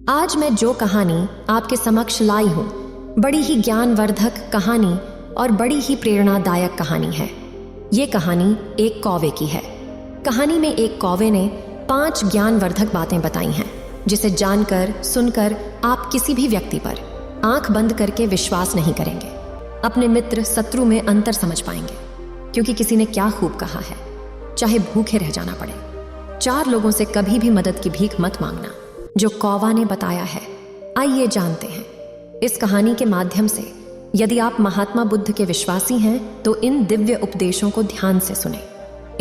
आज मैं जो कहानी आपके समक्ष लाई हूँ बड़ी ही ज्ञानवर्धक कहानी और बड़ी ही प्रेरणादायक कहानी है। ये कहानी एक कौवे की है। कहानी में एक कौवे ने 5 ज्ञानवर्धक बातें बताई हैं जिसे जानकर सुनकर आप किसी भी व्यक्ति पर आंख बंद करके विश्वास नहीं करेंगे। अपने मित्र शत्रु में अंतर समझ पाएंगे, क्योंकि किसी ने क्या खूब कहा है, चाहे भूखे रह जाना पड़े। 4 लोगों से कभी भी मदद की भीख मत मांगना, जो कौवा ने बताया है। आइए जानते हैं इस कहानी के माध्यम से। यदि आप महात्मा बुद्ध के विश्वासी हैं तो इन दिव्य उपदेशों को ध्यान से सुनें।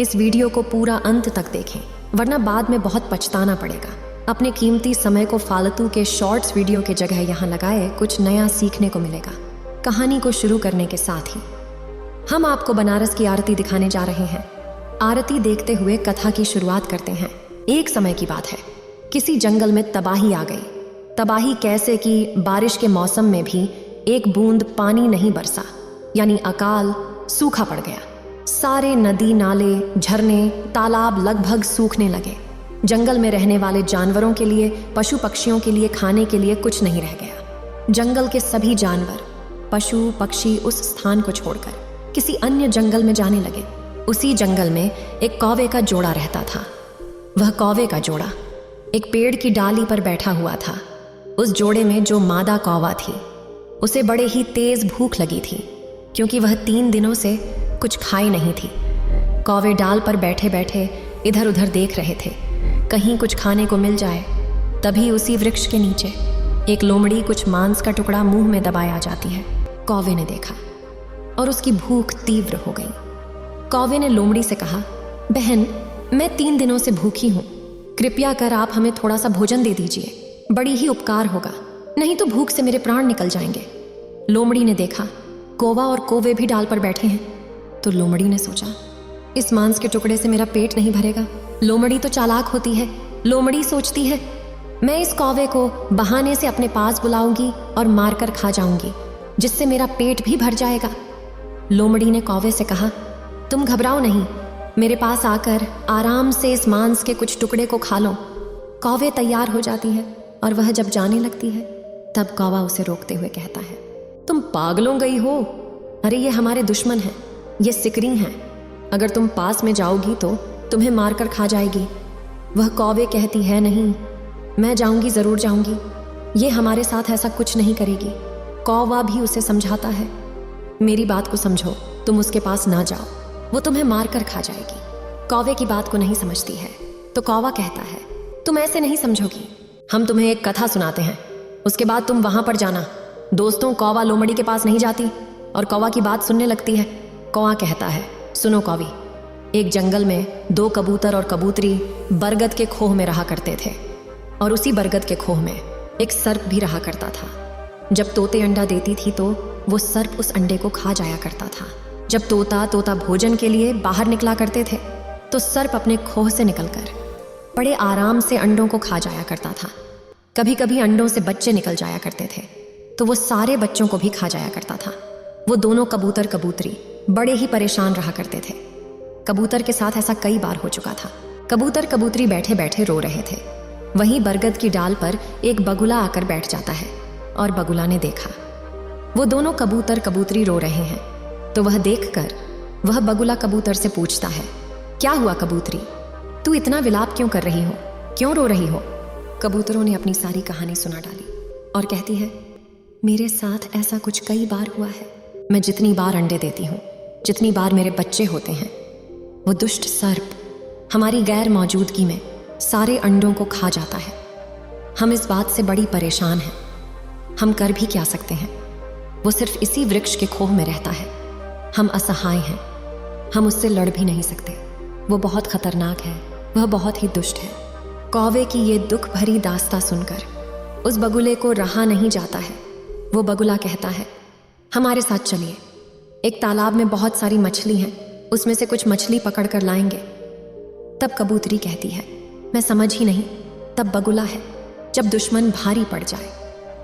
इस वीडियो को पूरा अंत तक देखें, वरना बाद में बहुत पछताना पड़ेगा। अपने कीमती समय को फालतू के शॉर्ट्स वीडियो के जगह यहाँ लगाए, कुछ नया सीखने को मिलेगा। कहानी को शुरू करने के साथ ही हम आपको बनारस की आरती दिखाने जा रहे हैं। आरती देखते हुए कथा की शुरुआत करते हैं। एक समय की बात है, किसी जंगल में तबाही आ गई। तबाही कैसे कि बारिश के मौसम में भी एक बूंद पानी नहीं बरसा, यानी अकाल सूखा पड़ गया। सारे नदी नाले झरने तालाब लगभग सूखने लगे। जंगल में रहने वाले जानवरों के लिए, पशु पक्षियों के लिए खाने के लिए कुछ नहीं रह गया। जंगल के सभी जानवर, पशु पक्षी उस स्थान को छोड़कर किसी अन्य जंगल में जाने लगे। उसी जंगल में एक कौवे का जोड़ा रहता था। वह कौवे का जोड़ा एक पेड़ की डाली पर बैठा हुआ था। उस जोड़े में जो मादा कौवा थी, उसे बड़े ही तेज भूख लगी थी, क्योंकि वह 3 दिनों से कुछ खाई नहीं थी। कौवे डाल पर बैठे बैठे इधर उधर देख रहे थे, कहीं कुछ खाने को मिल जाए। तभी उसी वृक्ष के नीचे एक लोमड़ी कुछ मांस का टुकड़ा मुंह में दबाए आ जाती है। कौवे ने देखा और उसकी भूख तीव्र हो गई। कौवे ने लोमड़ी से कहा, बहन, मैं 3 दिनों से भूखी हूँ, कृपया कर आप हमें थोड़ा सा भोजन दे दीजिए, बड़ी ही उपकार होगा, नहीं तो भूख से मेरे प्राण निकल जाएंगे। लोमड़ी ने देखा कौवा और कौवे भी डाल पर बैठे हैं, तो लोमड़ी ने सोचा, इस मांस के टुकड़े से मेरा पेट नहीं भरेगा। लोमड़ी तो चालाक होती है। लोमड़ी सोचती है, मैं इस कौवे को बहाने से अपने पास बुलाऊंगी और मारकर खा जाऊंगी, जिससे मेरा पेट भी भर जाएगा। लोमड़ी ने कौवे से कहा, तुम घबराओ नहीं, मेरे पास आकर आराम से इस मांस के कुछ टुकड़े को खा लो। कौवे तैयार हो जाती है और वह जब जाने लगती है, तब कौवा उसे रोकते हुए कहता है, तुम पागलों गई हो। अरे ये हमारे दुश्मन हैं, ये सिकरी हैं। अगर तुम पास में जाओगी तो तुम्हें मारकर खा जाएगी। वह कौवे कहती है, नहीं, मैं जाऊंगी, जरूर जाऊंगी, ये हमारे साथ ऐसा कुछ नहीं करेगी। कौवा भी उसे समझाता है, मेरी बात को समझो, तुम उसके पास ना जाओ, वो तुम्हें मारकर खा जाएगी। कौवे की बात को नहीं समझती है, तो कौवा कहता है, तुम ऐसे नहीं समझोगी, हम तुम्हें एक कथा सुनाते हैं, उसके बाद तुम वहां पर जाना। दोस्तों, कौवा लोमड़ी के पास नहीं जाती और कौवा की बात सुनने लगती है। कौवा कहता है, सुनो कौवी, एक जंगल में 2 कबूतर और कबूतरी बरगद के खोह में रहा करते थे, और उसी बरगद के खोह में एक सर्प भी रहा करता था। जब तोते अंडा देती थी तो वो सर्प उस अंडे को खा जाया करता था। जब तोता भोजन के लिए बाहर निकला करते थे, तो सर्प अपने खोह से निकलकर बड़े आराम से अंडों को खा जाया करता था। कभी कभी अंडों से बच्चे निकल जाया करते थे, तो वो सारे बच्चों को भी खा जाया करता था। वो दोनों कबूतर कबूतरी बड़े ही परेशान रहा करते थे। कबूतर के साथ ऐसा कई बार हो चुका था। कबूतर कबूतरी बैठे बैठे रो रहे थे। वहीं बरगद की डाल पर एक बगुला आकर बैठ जाता है, और बगुला ने देखा वो दोनों कबूतर कबूतरी रो रहे हैं, तो वह देखकर वह बगुला कबूतर से पूछता है, क्या हुआ कबूतरी, तू इतना विलाप क्यों कर रही हो, क्यों रो रही हो। कबूतरों ने अपनी सारी कहानी सुना डाली और कहती है, मेरे साथ ऐसा कुछ कई बार हुआ है। मैं जितनी बार अंडे देती हूँ, जितनी बार मेरे बच्चे होते हैं, वो दुष्ट सर्प हमारी गैर मौजूदगी में सारे अंडों को खा जाता है। हम इस बात से बड़ी परेशान हैं। हम कर भी क्या सकते हैं, वो सिर्फ इसी वृक्ष के खोह में रहता है। हम असहाय हैं, हम उससे लड़ भी नहीं सकते। वो बहुत खतरनाक है, वह बहुत ही दुष्ट है। कौवे की ये दुख भरी दास्तां सुनकर उस बगुले को रहा नहीं जाता है। वो बगुला कहता है, हमारे साथ चलिए, एक तालाब में बहुत सारी मछली हैं, उसमें से कुछ मछली पकड़ कर लाएंगे। तब कबूतरी कहती है, मैं समझ ही नहीं। तब बगुला है, जब दुश्मन भारी पड़ जाए,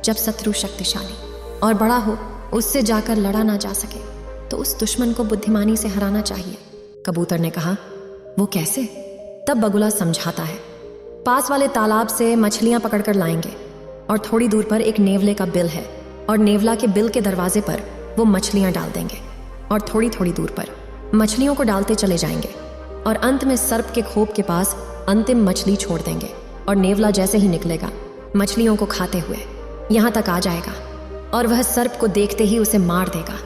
जब शत्रु शक्तिशाली और बड़ा हो, उससे जाकर लड़ा ना जा सके, तो उस दुश्मन को बुद्धिमानी से हराना चाहिए। कबूतर ने कहा, वो कैसे। तब बगुला समझाता है, पास वाले तालाब से मछलियां पकड़कर लाएंगे, और थोड़ी दूर पर एक नेवले का बिल है और नेवला के बिल के दरवाजे पर वो मछलियां डाल देंगे और थोड़ी थोड़ी दूर पर मछलियों को डालते चले जाएंगे और अंत में सर्प के खोप के पास अंतिम मछली छोड़ देंगे और नेवला जैसे ही निकलेगा मछलियों को खाते हुए यहाँ तक आ जाएगा और वह सर्प को देखते ही उसे मार देगा।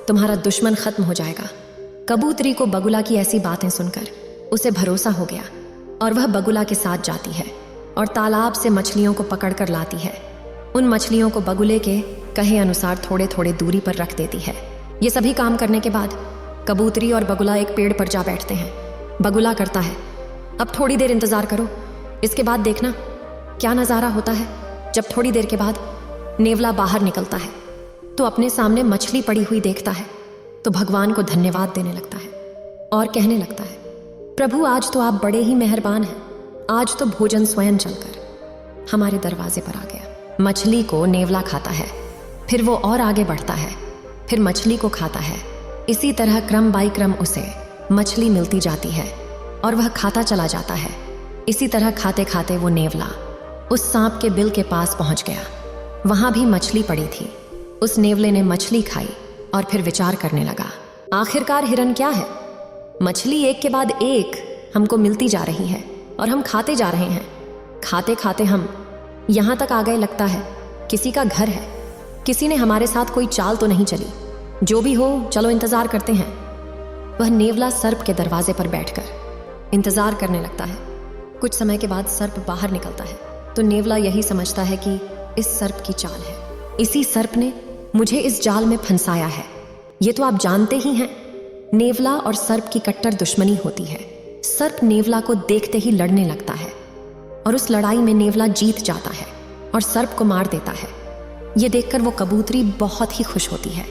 तुम्हारा दुश्मन खत्म हो जाएगा। कबूतरी को बगुला की ऐसी बातें सुनकर उसे भरोसा हो गया और वह बगुला के साथ जाती है और तालाब से मछलियों को पकड़ कर लाती है। उन मछलियों को बगुले के कहे अनुसार थोड़े थोड़े दूरी पर रख देती है। ये सभी काम करने के बाद कबूतरी और बगुला एक पेड़ पर जा बैठते हैं। बगुला करता है, अब थोड़ी देर इंतजार करो, इसके बाद देखना क्या नज़ारा होता है। जब थोड़ी देर के बाद नेवला बाहर निकलता है तो अपने सामने मछली पड़ी हुई देखता है तो भगवान को धन्यवाद देने लगता है और कहने लगता है, प्रभु आज तो आप बड़े ही मेहरबान हैं, आज तो भोजन स्वयं चलकर हमारे दरवाजे पर आ गया। मछली को नेवला खाता है, फिर वो और आगे बढ़ता है, फिर मछली को खाता है। इसी तरह क्रम बाई क्रम उसे मछली मिलती जाती है और वह खाता चला जाता है। इसी तरह खाते खाते वो नेवला उस सांप के बिल के पास पहुंच गया। वहां भी मछली पड़ी थी। उस नेवले ने मछली खाई और फिर विचार करने लगा, आखिरकार हिरन क्या है? मछली एक के बाद एक हमको मिलती जा रही है और हम खाते जा रहे हैं। खाते खाते हम यहाँ तक आ गए, लगता है किसी का घर है। किसी ने हमारे साथ कोई चाल तो नहीं चली। जो भी हो चलो इंतजार करते हैं। वह नेवला सर्प के दरवाजे पर बैठकर इंतजार करने लगता है। कुछ समय के बाद सर्प बाहर निकलता है तो नेवला यही समझता है कि इस सर्प की चाल है, इसी सर्प ने मुझे इस जाल में फंसाया है। ये तो आप जानते ही हैं, नेवला और सर्प की कट्टर दुश्मनी होती है। सर्प नेवला को देखते ही लड़ने लगता है और उस लड़ाई में नेवला जीत जाता है और सर्प को मार देता है। ये देखकर वो कबूतरी बहुत ही खुश होती है।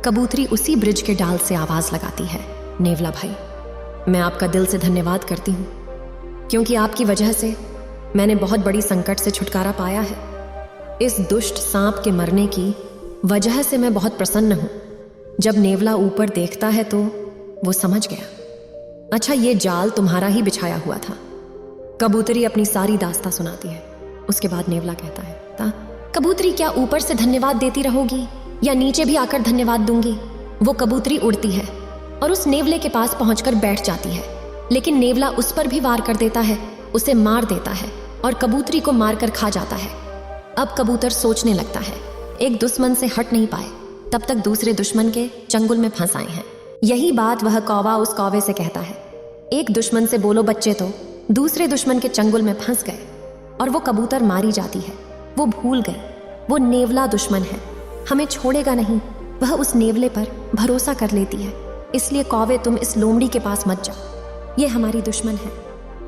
कबूतरी उसी ब्रिज के डाल से आवाज लगाती है, नेवला भाई, मैं आपका दिल से धन्यवाद करती हूँ, क्योंकि आपकी वजह से मैंने बहुत बड़ी संकट से छुटकारा पाया है। इस दुष्ट सांप के मरने की वजह से मैं बहुत प्रसन्न हूँ। जब नेवला ऊपर देखता है तो वो समझ गया, अच्छा ये जाल तुम्हारा ही बिछाया हुआ था। कबूतरी अपनी सारी दास्तां सुनाती है। उसके बाद नेवला कहता है, कबूतरी क्या ऊपर से धन्यवाद देती रहोगी या नीचे भी आकर धन्यवाद दूंगी? वो कबूतरी उड़ती है और उस नेवले के पास पहुंचकर बैठ जाती है, लेकिन नेवला उस पर भी वार कर देता है, उसे मार देता है और कबूतरी को मारकर खा जाता है। अब कबूतर सोचने लगता है, एक दुश्मन से हट नहीं पाए तब तक दूसरे दुश्मन के चंगुल में फंसाए हैं। यही बात वह कौवा उस कौवे से कहता है, एक दुश्मन से बोलो बच्चे तो दूसरे दुश्मन के चंगुल में फंस गए। और वो कबूतर मारी जाती है। वो भूल गई वो नेवला दुश्मन है, हमें छोड़ेगा नहीं। वह उस नेवले पर भरोसा कर लेती है। इसलिए कौवे तुम इस लोमड़ी के पास मत जाओ, ये हमारी दुश्मन है,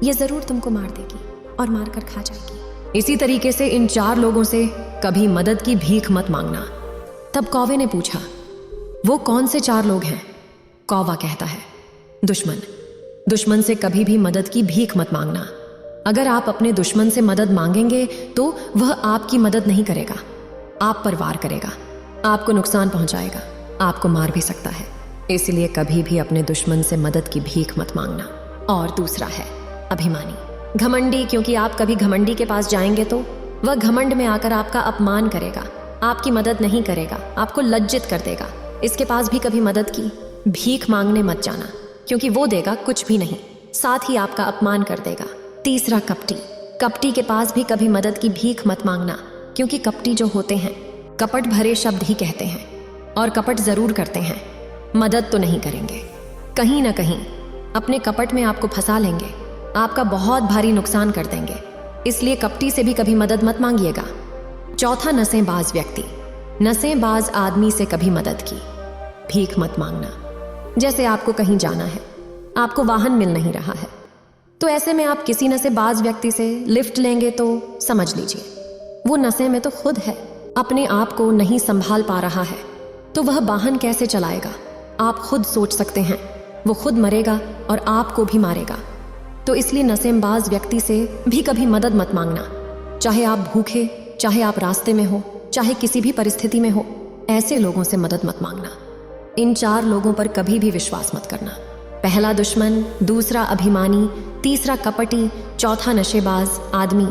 ये जरूर तुमको मार देगी और मारकर खा जाएगी। इसी तरीके से इन 4 लोगों से कभी मदद की भीख मत मांगना। तब कौवे ने पूछा, वो कौन से 4 लोग हैं? कौवा कहता है, दुश्मन से कभी भी मदद की भीख मत मांगना। अगर आप अपने दुश्मन से मदद मांगेंगे तो वह आपकी मदद नहीं करेगा, आप पर वार करेगा, आपको नुकसान पहुंचाएगा, आपको मार भी सकता है। इसलिए कभी भी अपने दुश्मन से मदद की भीख मत मांगना। और दूसरा है अभिमानी, घमंडी, क्योंकि आप कभी घमंडी के पास जाएंगे तो वह घमंड में आकर आपका अपमान करेगा, आपकी मदद नहीं करेगा, आपको लज्जित कर देगा। इसके पास भी कभी मदद की भीख मांगने मत जाना, क्योंकि वो देगा कुछ भी नहीं, साथ ही आपका अपमान कर देगा। तीसरा कपटी के पास भी कभी मदद की भीख मत मांगना, क्योंकि कपटी जो होते हैं कपट भरे शब्द ही कहते हैं और कपट जरूर करते हैं, मदद तो नहीं करेंगे। कहीं ना कहीं अपने कपट में आपको फंसा लेंगे, आपका बहुत भारी नुकसान कर देंगे। इसलिए कपटी से भी कभी मदद मत मांगिएगा। चौथा नशेबाज व्यक्ति, नशेबाज आदमी से कभी मदद की भीख मत मांगना। जैसे आपको कहीं जाना है, आपको वाहन मिल नहीं रहा है, तो ऐसे में आप किसी नशेबाज व्यक्ति से लिफ्ट लेंगे तो समझ लीजिए वो नशे में तो खुद है, अपने आप को नहीं संभाल पा रहा है, तो वह वाहन कैसे चलाएगा? आप खुद सोच सकते हैं, वो खुद मरेगा और आपको भी मारेगा। तो इसलिए नशेबाज व्यक्ति से भी कभी मदद मत मांगना, चाहे आप भूखे, चाहे आप रास्ते में हो, चाहे किसी भी परिस्थिति में हो, ऐसे लोगों से मदद मत मांगना। इन 4 लोगों पर कभी भी विश्वास मत करना। पहला दुश्मन, दूसरा अभिमानी, तीसरा कपटी, चौथा नशेबाज आदमी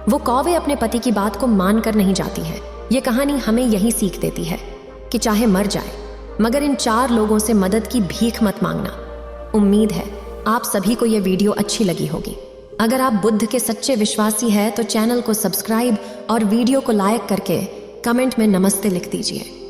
वो कौवे अपने पति की बात को मानकर नहीं जाती है। ये कहानी हमें यही सीख देती है कि चाहे मर जाए मगर इन 4 लोगों से मदद की भीख मत मांगना। उम्मीद है आप सभी को यह वीडियो अच्छी लगी होगी। अगर आप बुद्ध के सच्चे विश्वासी हैं तो चैनल को सब्सक्राइब और वीडियो को लाइक करके कमेंट में नमस्ते लिख दीजिए।